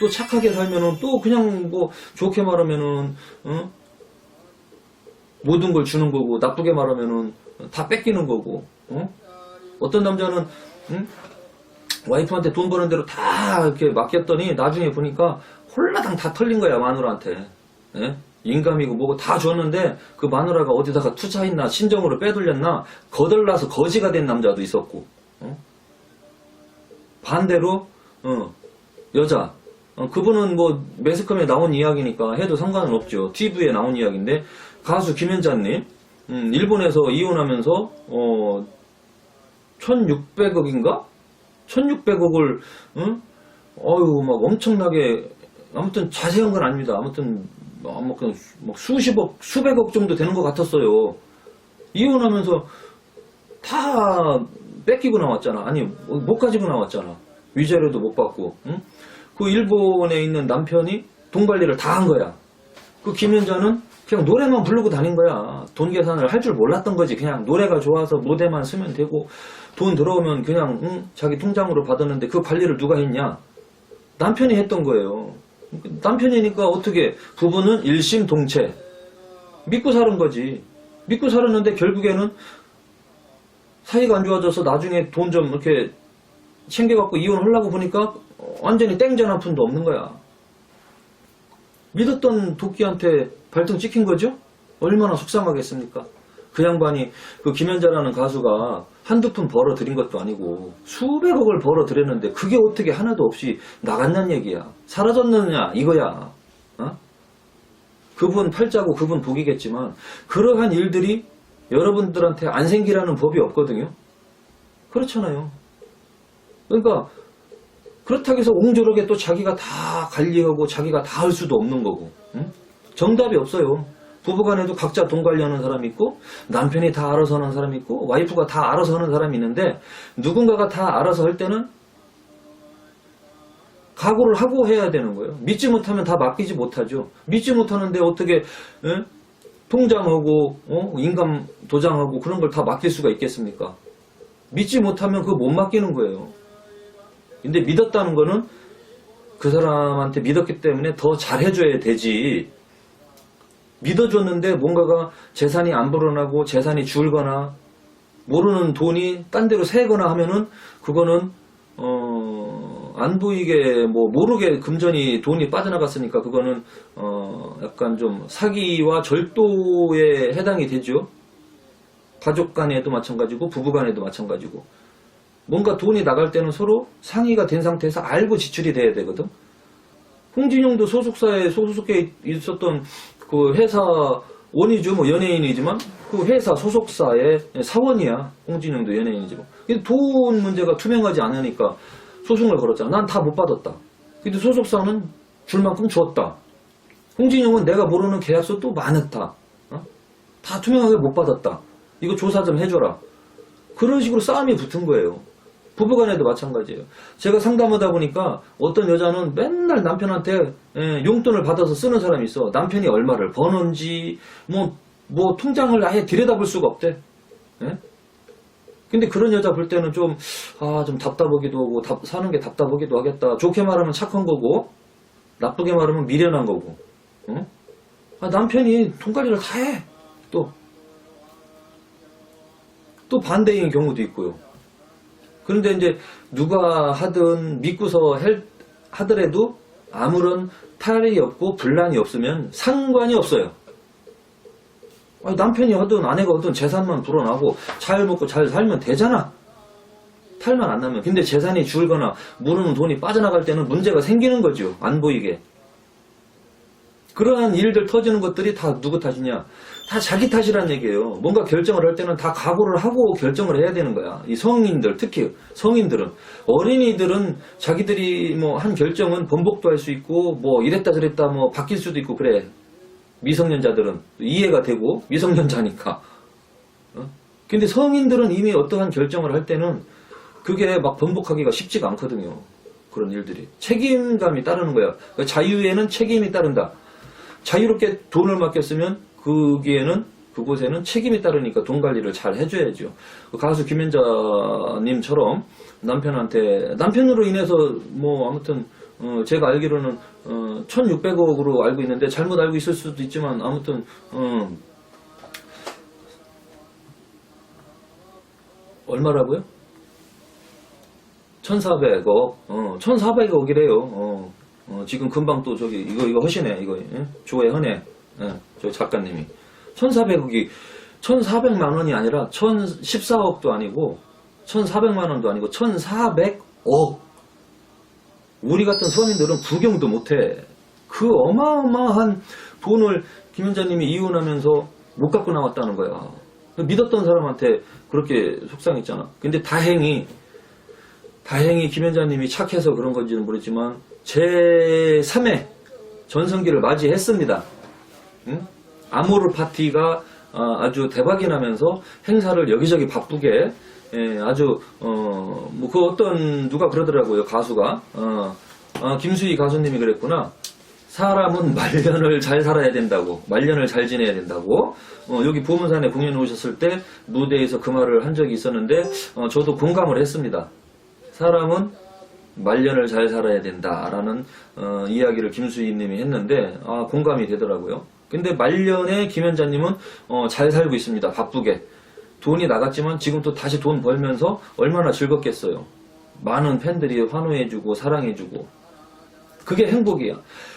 또 착하게 살면은 또 그냥 뭐 좋게 말하면은 모든 걸 주는 거고, 나쁘게 말하면은 다 뺏기는 거고. 어떤 남자는 와이프한테 돈 버는 대로 다 이렇게 맡겼더니 나중에 보니까 홀라당 다 털린 거야, 마누라한테. 예? 인감이고 뭐고 다 줬는데 그 마누라가 어디다가 투자했나 신정으로 빼돌렸나 거덜나서 거지가 된 남자도 있었고. 반대로 여자 그분은 뭐 매스컴에 나온 이야기니까 해도 상관은 없죠. TV에 나온 이야기인데 가수 김연자님 일본에서 이혼하면서 1600억인가? 1600억을 어유 막 엄청나게 아무튼 자세한 건 아닙니다. 아무튼 막 수십억 수백억 정도 되는 것 같았어요. 이혼하면서 다 뺏기고 나왔잖아. 아니 못 가지고 나왔잖아. 위자료도 못 받고. 그 일본에 있는 남편이 돈 관리를 다 한 거야. 그 김연자는 그냥 노래만 부르고 다닌 거야. 돈 계산을 할 줄 몰랐던 거지. 그냥 노래가 좋아서 무대만 쓰면 되고 돈 들어오면 그냥 자기 통장으로 받았는데 그 관리를 누가 했냐? 남편이 했던 거예요. 남편이니까 어떻게 부부는 일심동체 믿고 사는 거지. 믿고 살았는데 결국에는 사이가 안 좋아져서 나중에 돈 좀 이렇게 챙겨갖고 이혼하려고 보니까 완전히 땡전 한 푼도 없는 거야. 믿었던 도끼한테 발등 찍힌 거죠? 얼마나 속상하겠습니까? 그 양반이 그 김연자라는 가수가 한두 푼 벌어들인 것도 아니고 수백억을 벌어들였는데 그게 어떻게 하나도 없이 나갔냐는 얘기야. 사라졌느냐 이거야. 그분 팔자고 그분 복이겠지만 그러한 일들이 여러분들한테 안 생기라는 법이 없거든요. 그렇잖아요. 그러니까 그렇다고 해서 옹졸하게 또 자기가 다 관리하고 자기가 다 할 수도 없는 거고. 정답이 없어요. 부부간에도 각자 돈 관리하는 사람이 있고 남편이 다 알아서 하는 사람이 있고 와이프가 다 알아서 하는 사람이 있는데 누군가가 다 알아서 할 때는 각오를 하고 해야 되는 거예요. 믿지 못하면 다 맡기지 못하죠. 믿지 못하는데 어떻게 통장하고 인감 도장하고 그런 걸 다 맡길 수가 있겠습니까? 믿지 못하면 그거 못 맡기는 거예요. 근데 믿었다는 거는 그 사람한테 믿었기 때문에 더 잘해줘야 되지. 믿어줬는데 뭔가가 재산이 안 불어나고 재산이 줄거나 모르는 돈이 딴 데로 새거나 하면은 그거는 안 보이게 뭐 모르게 금전이 돈이 빠져나갔으니까 그거는 약간 좀 사기와 절도에 해당이 되죠. 가족 간에도 마찬가지고 부부 간에도 마찬가지고 뭔가 돈이 나갈 때는 서로 상의가 된 상태에서 알고 지출이 돼야 되거든. 홍진영도 소속사에 소속해 있었던 그 회사원이죠. 뭐 연예인이지만 그 회사 소속사의 사원이야. 홍진영도 연예인이지만. 근데 돈 문제가 투명하지 않으니까 소송을 걸었잖아. 난 다 못 받았다. 근데 소속사는 줄 만큼 주었다. 홍진영은 내가 모르는 계약서 또 많았다. 다 투명하게 못 받았다. 이거 조사 좀 해줘라. 그런 식으로 싸움이 붙은 거예요. 부부간에도 마찬가지예요. 제가 상담하다 보니까 어떤 여자는 맨날 남편한테 용돈을 받아서 쓰는 사람이 있어. 남편이 얼마를 버는지 뭐 통장을 아예 들여다볼 수가 없대. 근데 그런 여자 볼 때는 좀 답답하기도 하고 사는 게 답답하기도 하겠다. 좋게 말하면 착한 거고 나쁘게 말하면 미련한 거고. 남편이 돈관리를 다 해. 또 반대인 경우도 있고요. 그런데 이제 누가 하든 믿고서 하더라도 아무런 탈이 없고 분란이 없으면 상관이 없어요. 남편이 하든 아내가 하든 재산만 불어나고 잘 먹고 잘 살면 되잖아. 탈만 안 나면. 근데 재산이 줄거나 모르는 돈이 빠져나갈 때는 문제가 생기는 거죠. 안 보이게. 그러한 일들 터지는 것들이 다 누구 탓이냐? 다 자기 탓이란 얘기예요. 뭔가 결정을 할 때는 다 각오를 하고 결정을 해야 되는 거야. 이 성인들, 특히 성인들은. 어린이들은 자기들이 뭐 한 결정은 번복도 할 수 있고 뭐 이랬다 저랬다 뭐 바뀔 수도 있고 그래. 미성년자들은 이해가 되고 미성년자니까. 근데 성인들은 이미 어떠한 결정을 할 때는 그게 막 번복하기가 쉽지가 않거든요. 그런 일들이. 책임감이 따르는 거야. 그러니까 자유에는 책임이 따른다. 자유롭게 돈을 맡겼으면 그곳에는 책임이 따르니까 돈 관리를 잘 해줘야죠. 가수 김연자님처럼 남편으로 인해서 뭐 아무튼 제가 알기로는 1600억으로 알고 있는데 잘못 알고 있을 수도 있지만 아무튼 얼마라고요? 1400억 1400억이래요. 지금 금방 또 저기 이거 하시네 이거 조회하네 저 작가님이 1400억이 1400만 원이 아니라 1014억도 아니고 1400만 원도 아니고 1400억. 우리 같은 서민들은 구경도 못해. 그 어마어마한 돈을 김현자님이 이혼하면서 못 갖고 나왔다는 거야. 믿었던 사람한테 그렇게 속상했잖아. 근데 다행히 김현자님이 착해서 그런 건지는 모르지만 제3회 전성기를 맞이했습니다. 응? 아모르 파티가 아주 대박이 나면서 행사를 여기저기 바쁘게 아주 뭐 그 어떤 누가 그러더라고요. 가수가 김수희 가수님이 그랬구나. 사람은 말년을 잘 살아야 된다고, 말년을 잘 지내야 된다고. 여기 보문산에 공연에 오셨을 때 무대에서 그 말을 한 적이 있었는데 저도 공감을 했습니다. 사람은 말년을 잘 살아야 된다라는 이야기를 김수희님이 했는데 공감이 되더라고요. 근데 말년에 김현자님은 잘 살고 있습니다. 바쁘게. 돈이 나갔지만 지금 또 다시 돈 벌면서 얼마나 즐겁겠어요. 많은 팬들이 환호해주고 사랑해주고 그게 행복이야.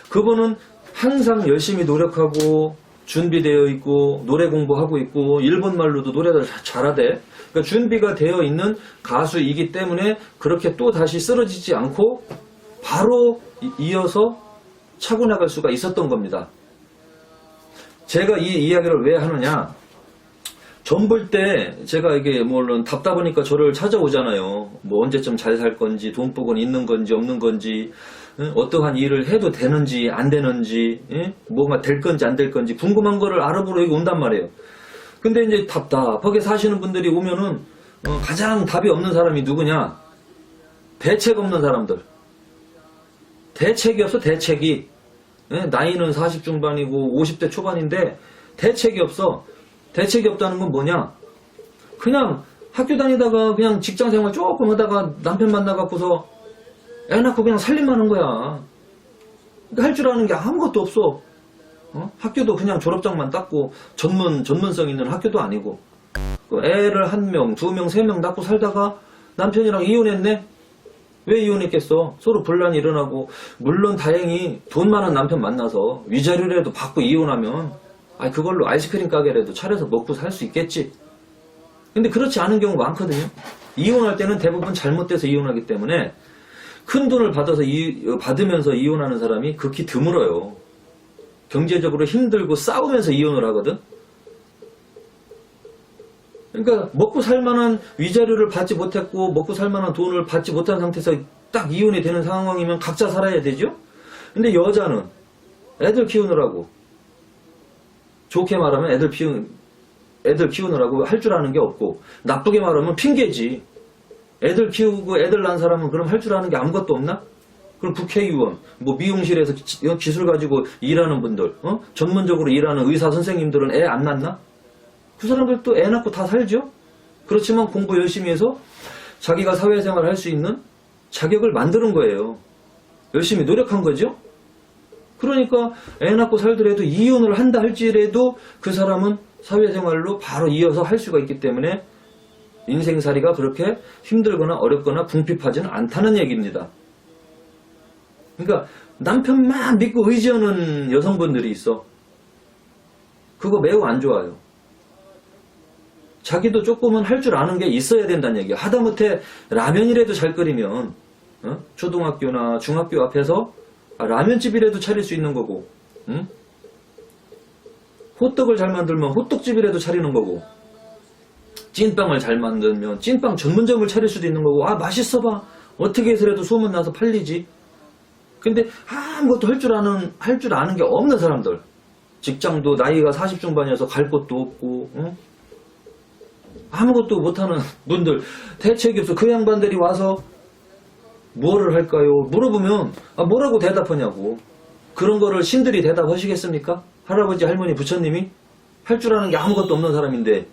그분은 항상 열심히 노력하고 준비되어 있고 노래 공부하고 있고 일본말로도 노래를 잘하대. 그러니까 준비가 되어 있는 가수이기 때문에 그렇게 또 다시 쓰러지지 않고 바로 이어서 차고 나갈 수가 있었던 겁니다. 제가 이 이야기를 왜 하느냐, 전 볼 때 제가 이게 물론 답답하니까 저를 찾아오잖아요. 뭐 언제쯤 잘 살 건지, 돈복은 있는 건지 없는 건지, 어떠한 일을 해도 되는지 안 되는지, 뭐가 될 건지 안 될 건지 궁금한 거를 알아보러 여기 온단 말이에요. 근데 이제 답답하게 사시는 분들이 오면은 가장 답이 없는 사람이 누구냐? 대책 없는 사람들. 대책이 없어, 대책이. 나이는 40 중반이고 50대 초반인데 대책이 없어. 대책이 없다는 건 뭐냐? 그냥 학교 다니다가 그냥 직장생활 조금 하다가 남편 만나갖고서 애 낳고 그냥 살림만 하는 거야. 그러니까 할 줄 아는 게 아무것도 없어. 학교도 그냥 졸업장만 땄고 전문성 있는 학교도 아니고 애를 1명, 2명, 3명 낳고 살다가 남편이랑 이혼했네? 왜 이혼했겠어? 서로 분란이 일어나고 물론 다행히 돈 많은 남편 만나서 위자료라도 받고 이혼하면 그걸로 아이스크림 가게라도 차려서 먹고 살 수 있겠지. 근데 그렇지 않은 경우 많거든요. 이혼할 때는 대부분 잘못돼서 이혼하기 때문에 큰 돈을 받으면서 이혼하는 사람이 극히 드물어요. 경제적으로 힘들고 싸우면서 이혼을 하거든. 그러니까 먹고 살만한 위자료를 받지 못했고 먹고 살만한 돈을 받지 못한 상태에서 딱 이혼이 되는 상황이면 각자 살아야 되죠. 근데 여자는 애들 키우느라고, 좋게 말하면 애들 키우느라고 할 줄 아는 게 없고, 나쁘게 말하면 핑계지. 애들 키우고 애들 낳은 사람은 그럼 할 줄 아는 게 아무것도 없나? 그럼 국회의원, 뭐 미용실에서 기술 가지고 일하는 분들, 전문적으로 일하는 의사 선생님들은 애 안 낳나? 그 사람들도 애 낳고 다 살죠? 그렇지만 공부 열심히 해서 자기가 사회생활을 할 수 있는 자격을 만드는 거예요. 열심히 노력한 거죠? 그러니까 애 낳고 살더라도 이혼을 한다 할지라도 그 사람은 사회생활로 바로 이어서 할 수가 있기 때문에 인생살이가 그렇게 힘들거나 어렵거나 궁핍하지는 않다는 얘기입니다. 그러니까 남편만 믿고 의지하는 여성분들이 있어. 그거 매우 안 좋아요. 자기도 조금은 할 줄 아는 게 있어야 된다는 얘기야. 하다못해 라면이라도 잘 끓이면 초등학교나 중학교 앞에서 라면집이라도 차릴 수 있는 거고, 호떡을 잘 만들면 호떡집이라도 차리는 거고, 찐빵을 잘 만들면 찐빵 전문점을 차릴 수도 있는 거고, 맛있어 봐. 어떻게 해서라도 소문나서 팔리지. 근데 아무것도 할 줄 아는 게 없는 사람들, 직장도 나이가 40 중반이어서 갈 곳도 없고, 아무것도 못하는 분들, 대책이 없어. 그 양반들이 와서 뭐를 할까요? 물어보면 뭐라고 대답하냐고. 그런 거를 신들이 대답하시겠습니까? 할아버지, 할머니, 부처님이 할 줄 아는 게 아무것도 없는 사람인데,